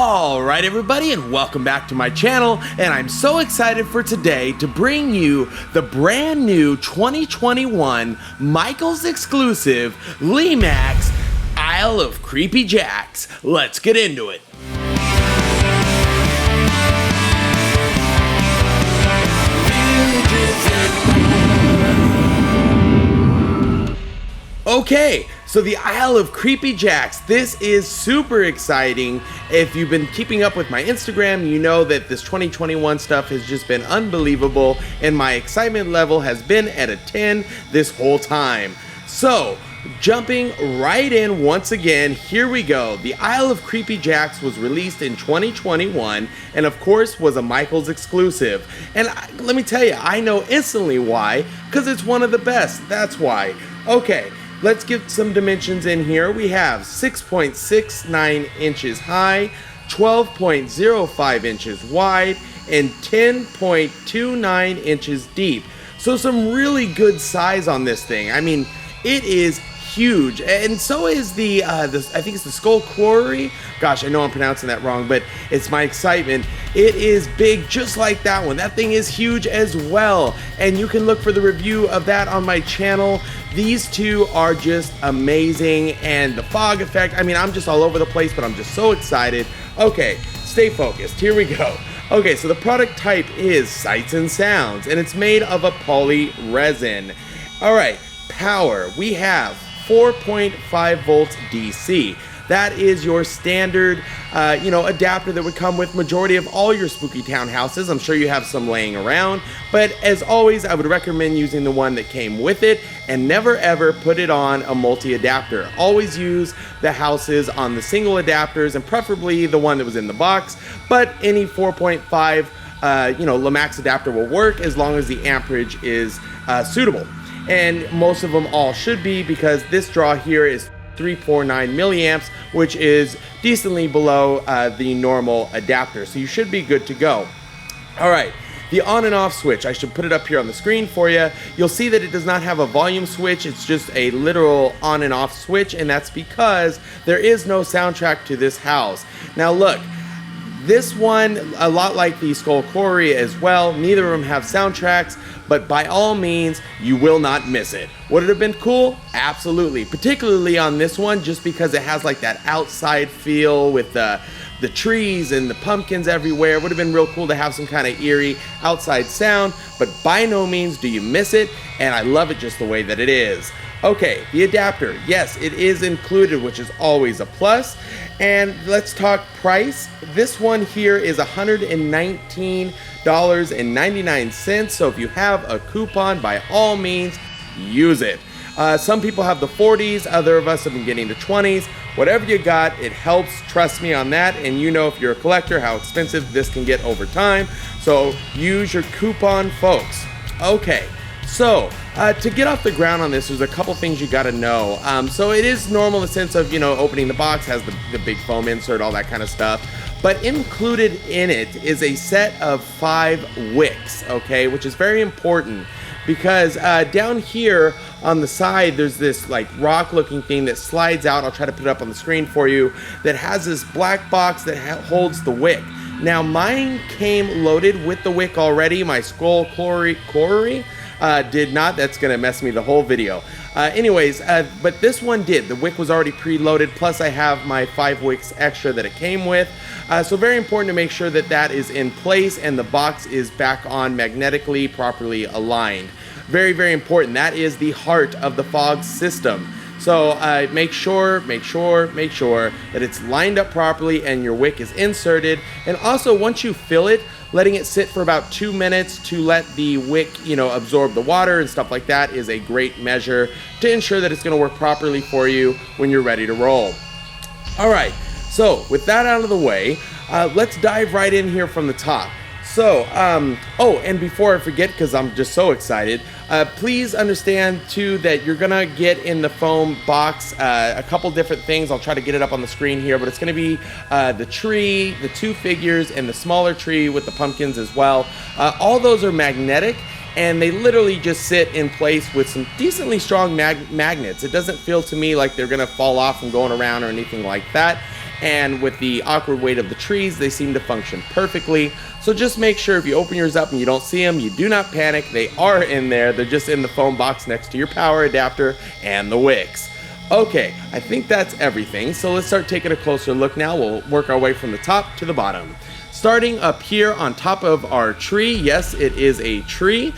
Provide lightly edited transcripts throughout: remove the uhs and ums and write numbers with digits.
Alright everybody, and welcome back to my channel, and I'm so excited for today to bring you the brand new 2021 Michaels exclusive Lemax Isle of Creepy Jacks. Let's get into it. Okay, so the Isle of Creepy Jacks, this is super exciting. If you've been keeping up with my Instagram, you know that this 2021 stuff has just been unbelievable, and my excitement level has been at a 10 this whole time. So, jumping right in once again, here we go. The Isle of Creepy Jacks was released in 2021, and of course was a Michaels exclusive. And let me tell you, I know instantly why, because it's one of the best, that's why. Okay. Let's get some dimensions in here. We have 6.69 inches high, 12.05 inches wide, and 10.29 inches deep. So some really good size on this thing. I mean, it is huge, and so is the I think it's the Skull Quarry. Gosh, I know I'm pronouncing that wrong, but it's my excitement. It is big just like that one. That thing is huge as well, and you can look for the review of that on my channel. These two are just amazing, and the fog effect, I mean, I'm just all over the place, but I'm just so excited. Okay, stay focused, here we go. Okay, so the product type is Sights and Sounds, and it's made of a poly resin. All right, power, we have 4.5 volts DC. That is your standard, adapter that would come with majority of all your Spooky Town houses. I'm sure you have some laying around, but as always, I would recommend using the one that came with it, and never ever put it on a multi-adapter. Always use the houses on the single adapters, and preferably the one that was in the box, but any 4.5 Lemax adapter will work as long as the amperage is suitable. And most of them all should be, because this draw here is 349 milliamps, which is decently below the normal adapter, so you should be good to go. All right, the on and off switch, I should put it up here on the screen for you. You'll see that it does not have a volume switch, it's just a literal on and off switch, and that's because there is no soundtrack to this house. Now look, this one, a lot like the Skull Quarry as well, neither of them have soundtracks, but by all means, you will not miss it. Would it have been cool? Absolutely. Particularly on this one, just because it has like that outside feel with the trees and the pumpkins everywhere. Would have been real cool to have some kind of eerie outside sound, but by no means do you miss it, and I love it just the way that it is. Okay, the adapter, yes, it is included, which is always a plus. And let's talk price. This one here is $119.99. So if you have a coupon, by all means, use it. Some people have the 40s, other of us have been getting the 20s. Whatever you got, it helps, trust me on that. And you know, if you're a collector, how expensive this can get over time. So use your coupon, folks. Okay. So, to get off the ground on this, there's a couple things you gotta know. So it is normal in the sense of, opening the box, has the big foam insert, all that kind of stuff. But included in it is a set of 5 wicks, okay, which is very important because down here on the side, there's this like rock looking thing that slides out. I'll try to put it up on the screen for you, that has this black box that holds the wick. Now, mine came loaded with the wick already. My Skull Quarry did not. That's gonna mess me the whole video. But this one did. The wick was already preloaded, plus I have my 5 wicks extra that it came with. So very important to make sure that that is in place and the box is back on magnetically, properly aligned. Very, very important. That is the heart of the fog system. So make sure that it's lined up properly and your wick is inserted. And also, once you fill it, letting it sit for about 2 minutes to let the wick, absorb the water and stuff like that is a great measure to ensure that it's going to work properly for you when you're ready to roll. All right, so with that out of the way, let's dive right in here from the top. So, and before I forget, because I'm just so excited, please understand too that you're gonna get in the foam box a couple different things. I'll try to get it up on the screen here, but it's gonna be the tree, the 2 figures, and the smaller tree with the pumpkins as well. All those are magnetic, and they literally just sit in place with some decently strong magnets. It doesn't feel to me like they're gonna fall off from going around or anything like that. and with the awkward weight of the trees, they seem to function perfectly. So just make sure if you open yours up and you don't see them, you do not panic. They are in there. They're just in the foam box next to your power adapter and the wicks. Okay, I think that's everything. So let's start taking a closer look now. We'll work our way from the top to the bottom. Starting up here on top of our tree, yes, it is a tree.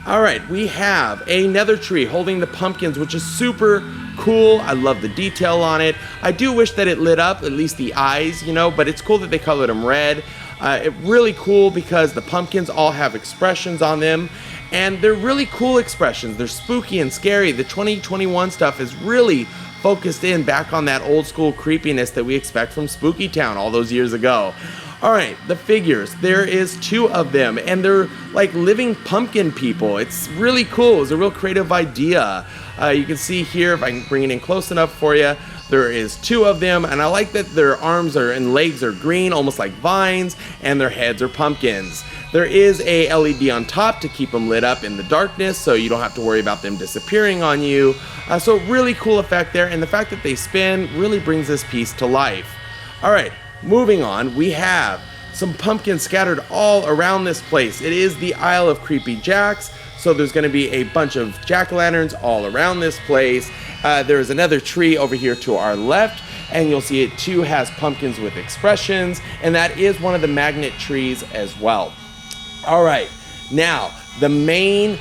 All right, we have another tree holding the pumpkins, which is super cool. I love the detail on it. I do wish that it lit up, at least the eyes, but it's cool that they colored them red. It really cool because the pumpkins all have expressions on them, and they're really cool expressions. They're spooky and scary. The 2021 stuff is really focused in back on that old school creepiness that we expect from Spooky Town all those years ago. All right, the figures. There is 2 of them, and they're like living pumpkin people. It's really cool. It's a real creative idea. You can see here, if I can bring it in close enough for you, there is 2 of them, and I like that their arms and legs are green, almost like vines, and their heads are pumpkins. There is a LED on top to keep them lit up in the darkness, so you don't have to worry about them disappearing on you. So really cool effect there, and the fact that they spin really brings this piece to life. All right. Moving on, we have some pumpkins scattered all around this place. It is the Isle of Creepy Jacks, so there's going to be a bunch of jack-o'-lanterns all around this place. There's another tree over here to our left, and you'll see it too has pumpkins with expressions, and that is one of the magnet trees as well. All right, now the main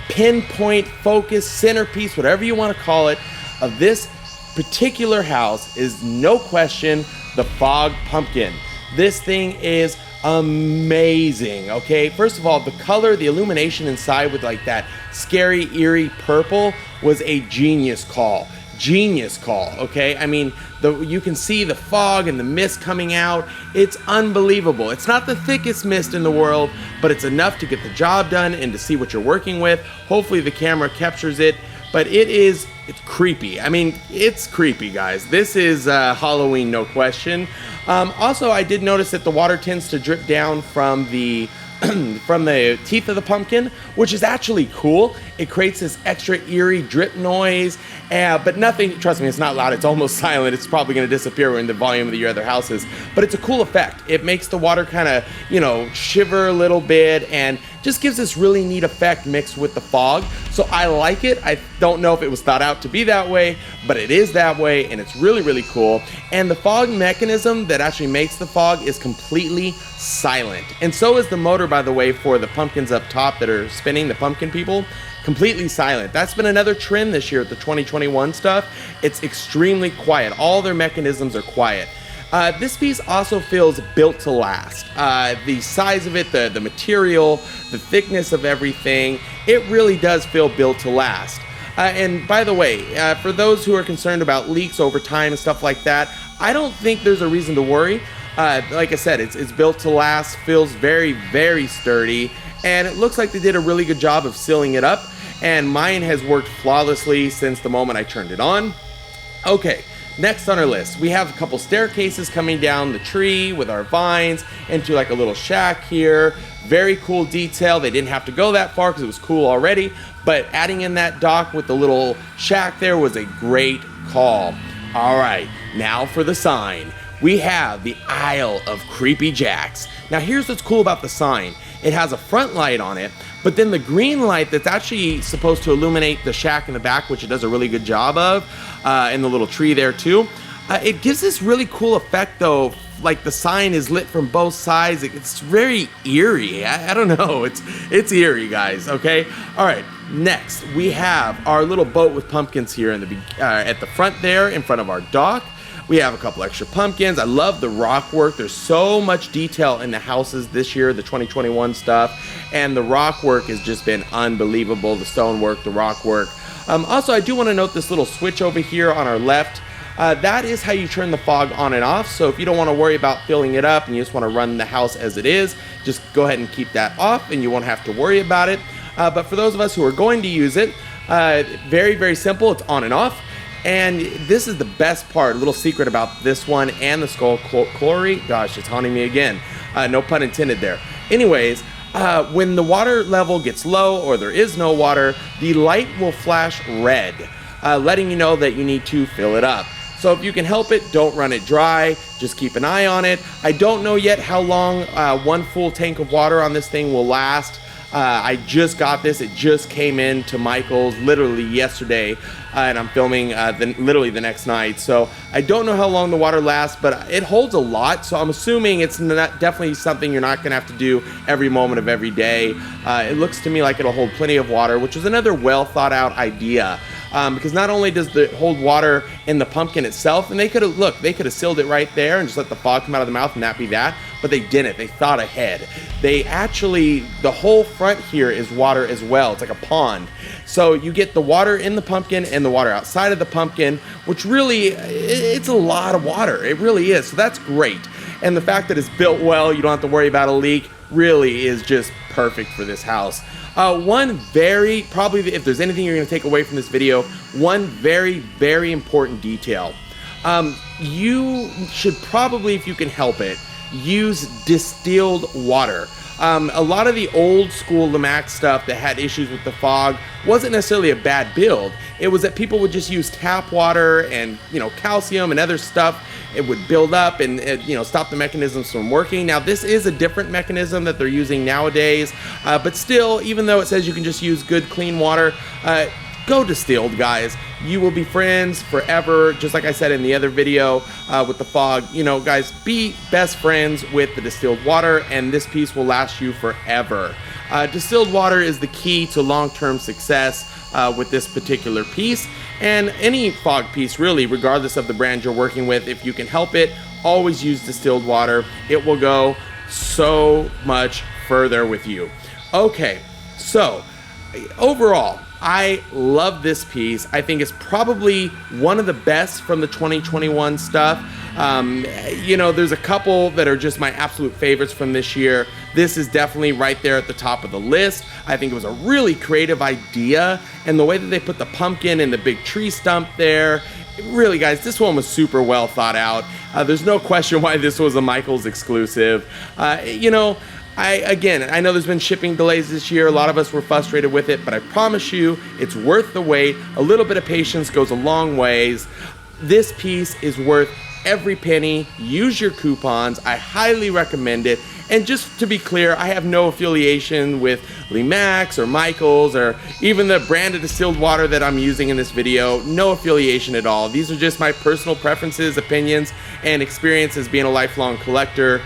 pinpoint focus centerpiece, whatever you want to call it, of this particular house is no question the fog pumpkin. This thing is amazing, okay? First of all, the color, the illumination inside with like that scary, eerie purple was a genius call. Genius call, okay? I mean, you can see the fog and the mist coming out. It's unbelievable. It's not the thickest mist in the world, but it's enough to get the job done and to see what you're working with. Hopefully the camera captures it, but it's creepy. I mean, it's creepy, guys. This is Halloween, no question. Also, I did notice that the water tends to drip down from the from the teeth of the pumpkin, which is actually cool. It creates this extra eerie drip noise, but nothing, trust me, it's not loud. It's almost silent. It's probably going to disappear in the volume of your other houses, but it's a cool effect. It makes the water kind of, shiver a little bit and just gives this really neat effect mixed with the fog. So I like it. I don't know if it was thought out to be that way, but it is that way, and it's really, really cool. And the fog mechanism that actually makes the fog is completely silent. And so is the motor, by the way, for the pumpkins up top that are spinning, the pumpkin people. Completely silent. That's been another trend this year at the 2021 stuff. It's extremely quiet. All their mechanisms are quiet. This piece also feels built to last. The size of it, the material, the thickness of everything, it really does feel built to last. And by the way, for those who are concerned about leaks over time and stuff like that, I don't think there's a reason to worry. Like I said, it's built to last, feels very, very sturdy, and it looks like they did a really good job of sealing it up, and mine has worked flawlessly since the moment I turned it on. Okay, next on our list, we have a couple staircases coming down the tree with our vines into like a little shack here. Very cool detail. They didn't have to go that far because it was cool already, but adding in that dock with the little shack there was a great call. All right, now for the sign. We have the Isle of Creepy Jacks. Now here's what's cool about the sign. It has a front light on it, but then the green light that's actually supposed to illuminate the shack in the back, which it does a really good job of, and the little tree there too. It gives this really cool effect though, like the sign is lit from both sides. It's very eerie. I don't know, it's eerie, guys, okay? All right, next we have our little boat with pumpkins here at the front there in front of our dock. We have a couple extra pumpkins. I love the rock work. There's so much detail in the houses this year, the 2021 stuff, and the rock work has just been unbelievable. The stone work, the rock work. Also, I do want to note this little switch over here on our left. That is how you turn the fog on and off. So if you don't want to worry about filling it up and you just want to run the house as it is, just go ahead and keep that off and you won't have to worry about it. But for those of us who are going to use it, very, very simple. It's on and off. And this is the best part, a little secret about this one and the skull chlorine. Gosh, it's haunting me again. No pun intended there. Anyways, when the water level gets low or there is no water, the light will flash red, letting you know that you need to fill it up. So if you can help it, don't run it dry. Just keep an eye on it. I don't know yet how long one full tank of water on this thing will last. I just got this. It just came in to Michael's literally yesterday, and I'm filming literally the next night. So I don't know how long the water lasts, but it holds a lot. So I'm assuming it's definitely something you're not going to have to do every moment of every day. It looks to me like it'll hold plenty of water, which is another well thought out idea. Because not only does it hold water in the pumpkin itself, and they could have sealed it right there and just let the fog come out of the mouth and that be that, but they didn't. They thought ahead. The whole front here is water as well. It's like a pond. So you get the water in the pumpkin and the water outside of the pumpkin, which really, it's a lot of water. It really is. So that's great. And the fact that it's built well, you don't have to worry about a leak, really is just perfect for this house. Probably if there's anything you're going to take away from this video, one very, very important detail. You should probably, if you can help it, use distilled water. A lot of the old school Lemax stuff that had issues with the fog wasn't necessarily a bad build. It was that people would just use tap water and, calcium and other stuff. It would build up and stop the mechanisms from working. Now this is a different mechanism that they're using nowadays, but still, even though it says you can just use good clean water, go distilled, guys. You will be friends forever, just like I said in the other video with the fog. Guys, be best friends with the distilled water, and this piece will last you forever. Distilled water is the key to long-term success with this particular piece, and any fog piece really, regardless of the brand you're working with. If you can help it, always use distilled water. It will go so much further with you. Okay, so overall, I love this piece. I think it's probably one of the best from the 2021 stuff. There's a couple that are just my absolute favorites from this year. This is definitely right there at the top of the list. I think it was a really creative idea, and the way that they put the pumpkin and the big tree stump there, really, guys, this one was super well thought out. There's no question why this was a Michael's exclusive. I know there's been shipping delays this year. A lot of us were frustrated with it, but I promise you, it's worth the wait. A little bit of patience goes a long ways. This piece is worth every penny. Use your coupons. I highly recommend it. And just to be clear, I have no affiliation with Lemax or Michael's or even the brand of distilled water that I'm using in this video. No affiliation at all. These are just my personal preferences, opinions, and experiences being a lifelong collector.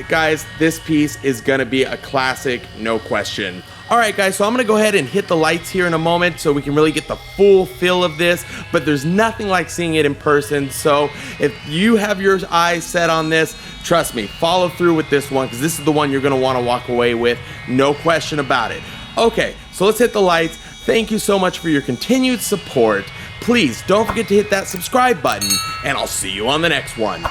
Guys, this piece is gonna be a classic, no question. All right, guys, so I'm gonna go ahead and hit the lights here in a moment so we can really get the full feel of this, but there's nothing like seeing it in person. So if you have your eyes set on this, trust me, follow through with this one, because this is the one you're gonna wanna walk away with, no question about it. Okay, so let's hit the lights. Thank you so much for your continued support. Please don't forget to hit that subscribe button, and I'll see you on the next one.